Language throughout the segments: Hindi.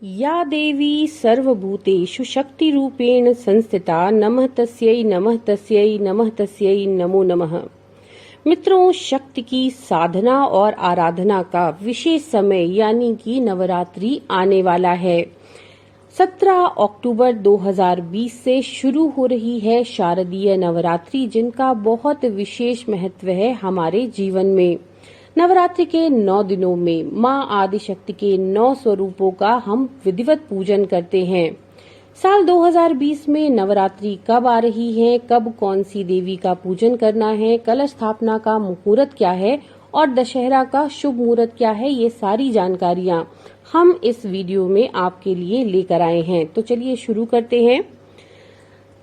या देवी सर्वभूतेषु शक्तिरूपेण संस्थिता नमः तस्यै नमो नमः। मित्रों, शक्ति की साधना और आराधना का विशेष समय यानी कि नवरात्रि आने वाला है। 17 अक्टूबर 2020 से शुरू हो रही है शारदीय नवरात्रि, जिनका बहुत विशेष महत्व है हमारे जीवन में। नवरात्रि के 9 दिनों में मां आदिशक्ति के 9 स्वरूपों का हम विधिवत पूजन करते हैं। साल 2020 में नवरात्रि कब आ रही है, कब कौन सी देवी का पूजन करना है, कलश स्थापना का मुहूर्त क्या है और दशहरा का शुभ मुहूर्त क्या है, ये सारी जानकारियां हम इस वीडियो में आपके लिए लेकर आए हैं। तो चलिए शुरू करते हैं।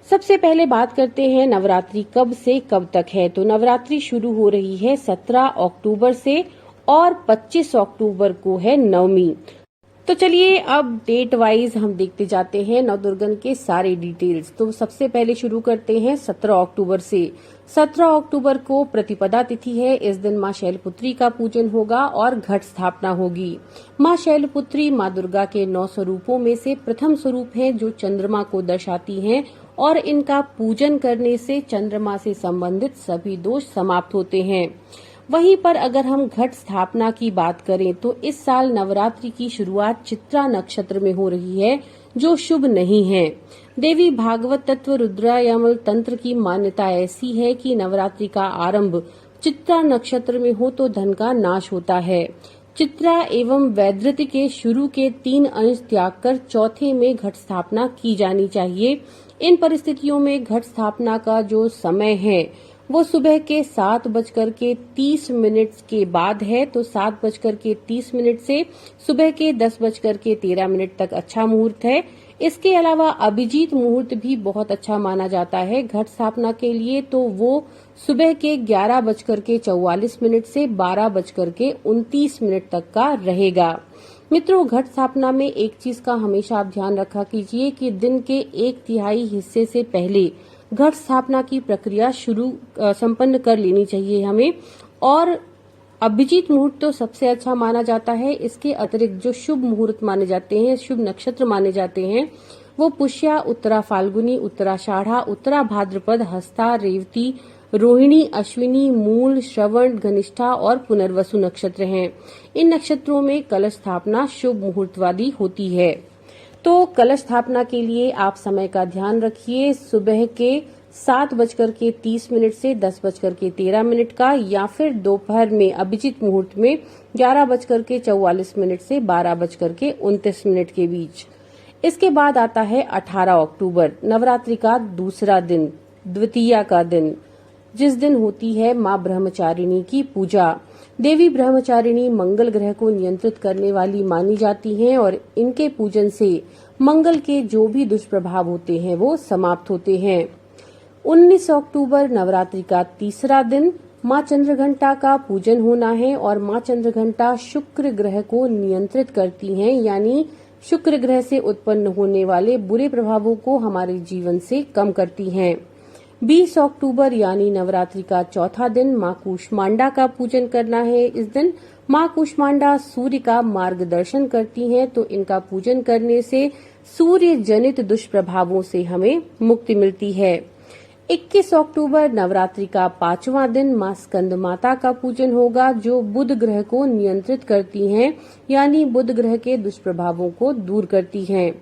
सबसे पहले बात करते हैं नवरात्रि कब से कब तक है। तो नवरात्रि शुरू हो रही है 17 अक्टूबर से और 25 अक्टूबर को है नवमी। तो चलिए अब डेट वाइज हम देखते जाते हैं नवदुर्गन के सारे डिटेल्स। तो सबसे पहले शुरू करते हैं 17 अक्टूबर से। 17 अक्टूबर को प्रतिपदा तिथि है। इस दिन मां शैलपुत्री का पूजन होगा और घट स्थापना होगी। मां शैलपुत्री मां दुर्गा के 9 स्वरूपों में से प्रथम स्वरूप है, जो चंद्रमा को दर्शाती हैं और इनका पूजन करने से चंद्रमा से संबंधित सभी दोष समाप्त होते हैं। वहीं पर अगर हम घट स्थापना की बात करें तो इस साल नवरात्रि की शुरुआत चित्रा नक्षत्र में हो रही है, जो शुभ नहीं है। देवी भागवत तत्व रुद्रायमल तंत्र की मान्यता ऐसी है कि नवरात्रि का आरंभ चित्रा नक्षत्र में हो तो धन का नाश होता है। चित्रा एवं वैधृति के शुरू के 3 अंश त्याग कर चौथे में घट स्थापना की जानी चाहिए। इन परिस्थितियों में घट स्थापना का जो समय है वो सुबह के 7:30 के बाद है। तो 7:30 से सुबह के 10:13 तक अच्छा मुहूर्त है। इसके अलावा अभिजीत मुहूर्त भी बहुत अच्छा माना जाता है घट स्थापना के लिए। तो वो सुबह के 11:44 से 12:29 तक का रहेगा। मित्रों, घट स्थापना में एक चीज का हमेशा आप ध्यान रखा कीजिए कि दिन के 1/3 हिस्से से पहले घट स्थापना की प्रक्रिया संपन्न कर लेनी चाहिए हमें। और अभिजीत मुहूर्त तो सबसे अच्छा माना जाता है। इसके अतिरिक्त जो शुभ मुहूर्त माने जाते हैं, शुभ नक्षत्र माने जाते हैं, वो पुष्या, उत्तरा फाल्गुनी, उत्तराषाढ़ा, उत्तरा भाद्रपद, हस्ता, रेवती, रोहिणी, अश्विनी, मूल, श्रवण, घनिष्ठा और पुनर्वसु नक्षत्र हैं। इन नक्षत्रों में कलश स्थापना शुभ मुहूर्तवादी होती है। तो कलश स्थापना के लिए आप समय का ध्यान रखिए। सुबह के 7:30 से 10:13 का, या फिर दोपहर में अभिजीत मुहूर्त में 11:44 से 12:29 के बीच। इसके बाद आता है 18 अक्टूबर, नवरात्रि का दूसरा दिन, द्वितीया का दिन, जिस दिन होती है मां ब्रह्मचारिणी की पूजा। देवी ब्रह्मचारिणी मंगल ग्रह को नियंत्रित करने वाली मानी जाती हैं और इनके पूजन से मंगल के जो भी दुष्प्रभाव होते हैं वो समाप्त होते हैं। 19 अक्टूबर नवरात्रि का तीसरा दिन, मां चंद्रघंटा का पूजन होना है और मां चंद्रघंटा शुक्र ग्रह को नियंत्रित करती हैं, यानी शुक्र ग्रह से उत्पन्न होने वाले बुरे प्रभावों को हमारे जीवन से कम करती हैं। 20 अक्टूबर यानी नवरात्रि का चौथा दिन, मां कूष्मांडा का पूजन करना है। इस दिन मां कूष्मांडा सूर्य का मार्गदर्शन करती हैं, तो इनका पूजन करने से सूर्य जनित दुष्प्रभावों से हमें मुक्ति मिलती है। 21 अक्टूबर नवरात्रि का 5वां दिन, मां स्कंद माता का पूजन होगा, जो बुध ग्रह को नियंत्रित करती हैं, यानी बुध ग्रह के दुष्प्रभावों को दूर करती हैं।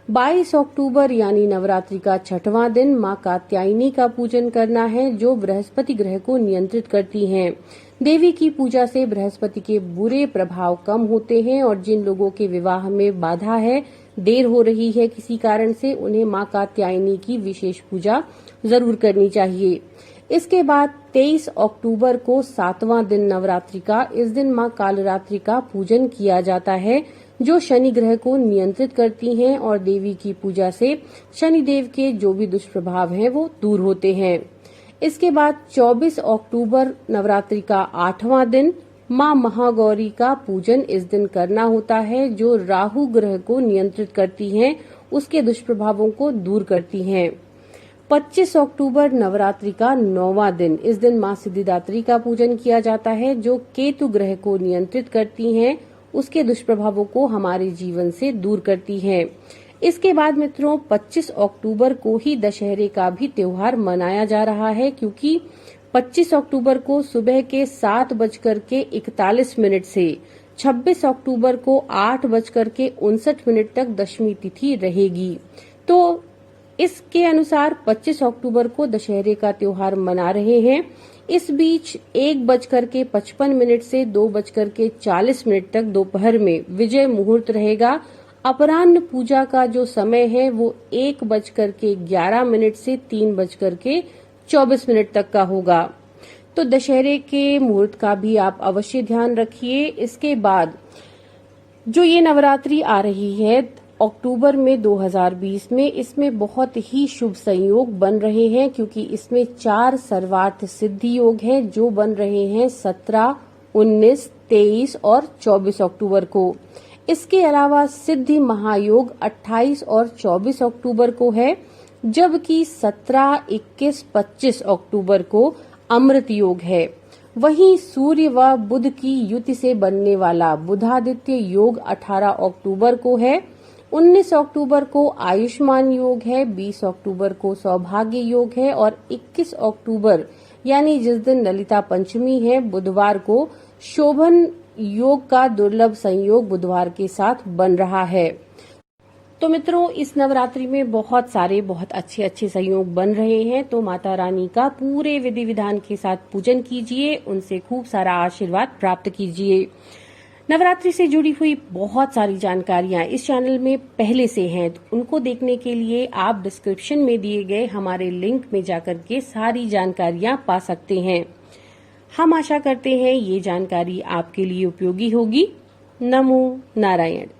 22 अक्टूबर यानी नवरात्रि का 6वां दिन, मां कात्यायनी का पूजन करना है, जो बृहस्पति ग्रह को नियंत्रित करती हैं। देवी की पूजा से बृहस्पति के बुरे प्रभाव कम होते हैं और जिन लोगों के विवाह में बाधा है, देर हो रही है किसी कारण से, उन्हें मां कात्यायनी की विशेष पूजा जरूर करनी चाहिए। इसके बाद 23 अक्टूबर को 7वां दिन नवरात्रि का, इस दिन मां कालरात्रि का पूजन किया जाता है, जो शनि ग्रह को नियंत्रित करती हैं और देवी की पूजा से शनि देव के जो भी दुष्प्रभाव हैं वो दूर होते हैं। इसके बाद 24 अक्टूबर नवरात्रि का 8वां दिन, मां महागौरी का पूजन इस दिन करना होता है, जो राहु ग्रह को नियंत्रित करती हैं, उसके दुष्प्रभावों को दूर करती हैं। 25 अक्टूबर नवरात्रि का 9वां दिन, इस दिन मां सिद्धिदात्री का पूजन किया जाता है, जो केतु ग्रह को नियंत्रित करती हैं उसके दुष्प्रभावों को हमारे जीवन से दूर करती है। इसके बाद मित्रों 25 अक्टूबर को ही दशहरे का भी त्योहार मनाया जा रहा है, क्योंकि 25 अक्टूबर को सुबह के 7:41 से 26 अक्टूबर को 8:59 तक दशमी तिथि रहेगी। तो इसके अनुसार 25 अक्टूबर को दशहरे का त्योहार मना रहे हैं। इस बीच 1:55 से 2:40 तक दोपहर में विजय मुहूर्त रहेगा। अपराह्न पूजा का जो समय है वो 1:11 से 3:24 तक का होगा। तो दशहरे के मुहूर्त का भी आप अवश्य ध्यान रखिए। इसके बाद जो ये नवरात्रि आ रही है अक्टूबर में 2020 में, इसमें बहुत ही शुभ संयोग बन रहे हैं, क्योंकि इसमें 4 सर्वार्थ सिद्धि योग हैं जो बन रहे हैं 17, 19, 23 और 24 अक्टूबर को। इसके अलावा सिद्धि महायोग 28 और 24 अक्टूबर को है, जबकि 17, 21, 25 अक्टूबर को अमृत योग है। वहीं सूर्य व बुध की युति से बनने वाला बुधादित्य योग 18 अक्टूबर को है। 19 अक्टूबर को आयुष्मान योग है, 20 अक्टूबर को सौभाग्य योग है और 21 अक्टूबर यानी जिस दिन ललिता पंचमी है बुधवार को शोभन योग का दुर्लभ संयोग बुधवार के साथ बन रहा है। तो मित्रों इस नवरात्रि में बहुत अच्छे संयोग बन रहे हैं, तो माता रानी का पूरे विधि विधान के साथ पूजन कीजिए, उनसे खूब सारा आशीर्वाद प्राप्त कीजिए। नवरात्रि से जुड़ी हुई बहुत सारी जानकारियां इस चैनल में पहले से हैं, तो उनको देखने के लिए आप डिस्क्रिप्शन में दिए गए हमारे लिंक में जाकर के सारी जानकारियां पा सकते हैं। हम आशा करते हैं ये जानकारी आपके लिए उपयोगी होगी। नमो नारायण।